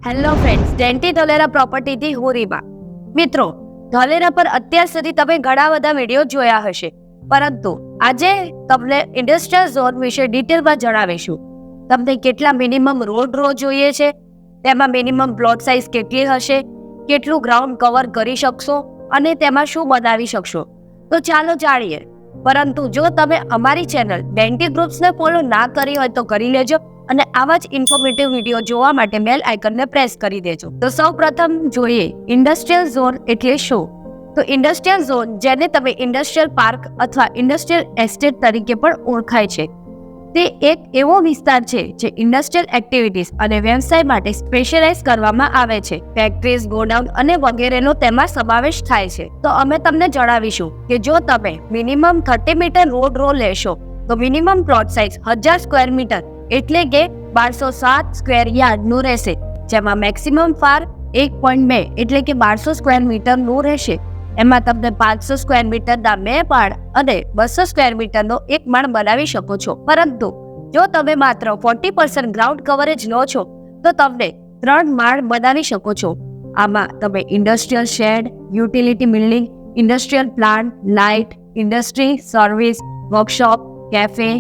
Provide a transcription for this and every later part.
Hello friends, ડેન્ટી Dholera પ્રોપર્ટીથી હું રીમા. મિત્રો, ધોલેરા પર અત્યાર સુધી તમે ઘણા બધા વિડીયો જોયા હશે, પરંતુ આજે તમને ઇન્ડસ્ટ્રીયલ ઝોન વિશે ડિટેલમાં જણાવીશું. તમને કેટલા મિનિમમ રોડ રો જોઈએ છે, તેમાં મિનિમમ પ્લોટ સાઇઝ કેટલી હશે, કેટલું ગ્રાઉન્ડ કવર કરી શકશો અને તેમાં શું બનાવી શકશો. તો ચાલો જાણીએ. પરંતુ જો તમે અમારી ચેનલ ડેન્ટી ગ્રુપ્સને ફોલો ના કરી હોય તો કરી લેજો અને આવા જ ઇન્ફોર્મેટિવ વિડીયો જોવા માટે બેલ આઇકનને પ્રેસ કરી દેજો. તો સૌપ્રથમ જોઈએ ઇન્ડસ્ટ્રીયલ ઝોન એટલે શું. તો ઇન્ડસ્ટ્રીયલ ઝોન, જેને તમે ઇન્ડસ્ટ્રીયલ પાર્ક અથવા ઇન્ડસ્ટ્રીયલ એસ્ટેટ તરીકે પણ ઓળખાય છે, તે એક એવો વિસ્તાર છે જે ઇન્ડસ્ટ્રીયલ એક્ટિવિટીઝ અને વ્યવસાય માટે સ્પેશિયલાઇઝ કરવામાં આવે છે. ફેક્ટરીઝ, ગોડાઉન અને વગેરેનો તેમાં સમાવેશ થાય છે. તો અમે તમને જણાવીશું કે જો તમે મિનિમમ 30 મીટર રોડ રો લેશો તો minimum plot size 1000 square metre એટલે કે 1207 સ્ક્વેર યાર્ડનું રહેશે, જેમાં મેક્સિમમ ફાર 1.2 એટલે કે 1200 સ્ક્વેર મીટરનું રહેશે. એમાં તમને 500 સ્ક્વેર મીટરના 2 માળ અને 200 સ્ક્વેર મીટરનો 1 માળ બનાવી શકો છો. પરંતુ જો તમે માત્ર 40% ગ્રાઉન્ડ કવરેજ લો છો તો તમને 3 માળ બનાવી શકો છો. આમાં તમે industrial shed, utility building, industrial plant, light, industry, service, workshop, cafe,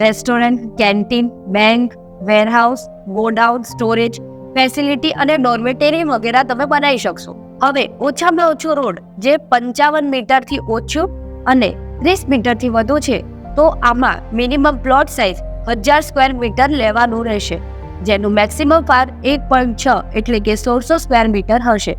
restaurant, canteen, bank, warehouse, godown, storage facility અને ડોર્મેટરી વગેરે તમે બનાવી શકશો. હવે ઓછામાં ઓછો રોડ જે 55 મીટરથી ઓછું અને 30 મીટરથી વધુ છે, તો આમાં minimum plot size 1000 square metre લેવાનું રહેશે, જેનું મેક્સિમમ ફાર 1.6 એટલે કે 1600 સ્ક્વેર મીટર હશે,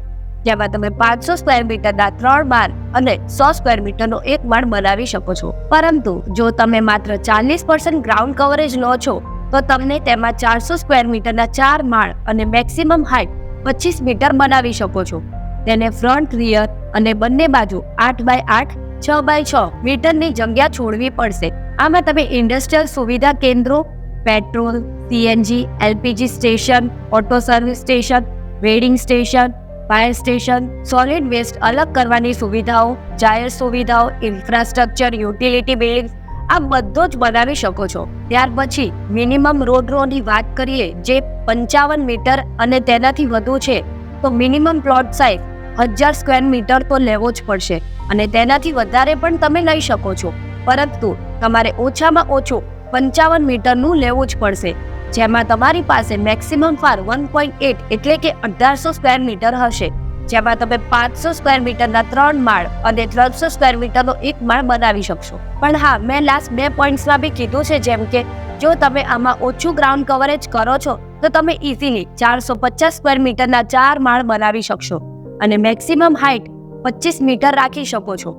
જેમાં તમે 500 સ્ક્વેર મીટરના 3 માળ અને 100 સ્ક્વેર મીટરનો 1 માળ બનાવી શકો છો. પરંતુ જો તમે માત્ર 40% ગ્રાઉન્ડ કવરેજ લો છો તો તમને તેમાં 400 સ્ક્વેર મીટરના 4 માળ અને મેક્સિમમ હાઇટ 25 મીટર બનાવી શકો છો. તેને ફ્રન્ટ, રિયર અને બંને બાજુ 8x8, 6x6 મીટરની જગ્યા છોડવી પડશે. આમાં તમે ઇન્ડસ્ટ્રીયલ સુવિધા કેન્દ્રો, petrol, CNG, LPG station, auto service station, vending station, fire station, solid waste અલગ કરવાની સુવિધાઓ, જાહેર સુવિધાઓ, ઇન્ફ્રાસ્ટ્રક્ચર, યુટિલિટી બિલ્ડિંગ આ બધો જ બનાવી શકો છો. ત્યાર પછી મિનિમમ રોડ રોની વાત કરીએ, જે 55 મીટર અને તેનાથી વધુ છે, તો minimum plot size 1000 square metre તો લેવો જ પડશે અને તેનાથી વધારે પણ તમે લઈ શકો છો. પરંતુ તમારે ઓછામાં ઓછું 55 મીટરનું લેવું જ પડશે, જેમાં તમારી પાસે મેક્સિમમ ફાર 1.8 એટલે કે 1800 સ્ક્વેર મીટર હશે, જેમાં તમે 500 સ્ક્વેર મીટરના 3 માળ અને 300 સ્ક્વેર મીટરનો 1 માળ બનાવી શકશો. પણ હા, મેં લાસ્ટ 2 પોઈન્ટ્સમાં બી કીધું છે, જેમ કે જો તમે આમાં ઓછું ગ્રાઉન્ડ કવરેજ કરો છો તો તમે ઇઝીલી 450 સ્ક્વેર મીટરના 4 માળ બનાવી શકશો અને મેક્સિમમ હાઇટ 25 મીટર રાખી શકો છો.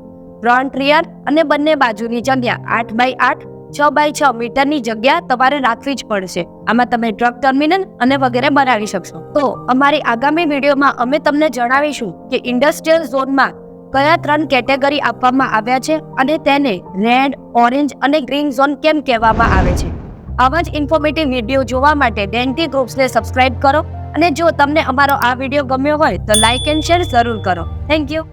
ફ્રન્ટ, રિયર અને બંને બાજુની જગ્યા 8x8, 6x6 મીટરની જગ્યા તમારે રાખવી જ પડશે. આમાં તમે ટ્રક ટર્મિનલ અને વગેરે બનાવી શકશો. તો અમારી આગામી વિડીયોમાં અમે તમને જણાવીશું કે ઇન્ડસ્ટ્રીયલ ઝોનમાં કયા 3 કેટેગરી આપવામાં આવ્યા છે અને તેને રેડ, ઓરેન્જ અને ગ્રીન ઝોન કેમ કહેવામાં આવે છે. આવા જ ઇન્ફોર્મેટિવ વિડીયો જોવા માટે ડેન્ટી ગ્રુપ્સને સબસ્ક્રાઇબ કરો અને જો તમને અમારો આ વિડીયો ગમ્યો હોય તો લાઇક એન્ડ શેર જરૂર કરો. Thank you.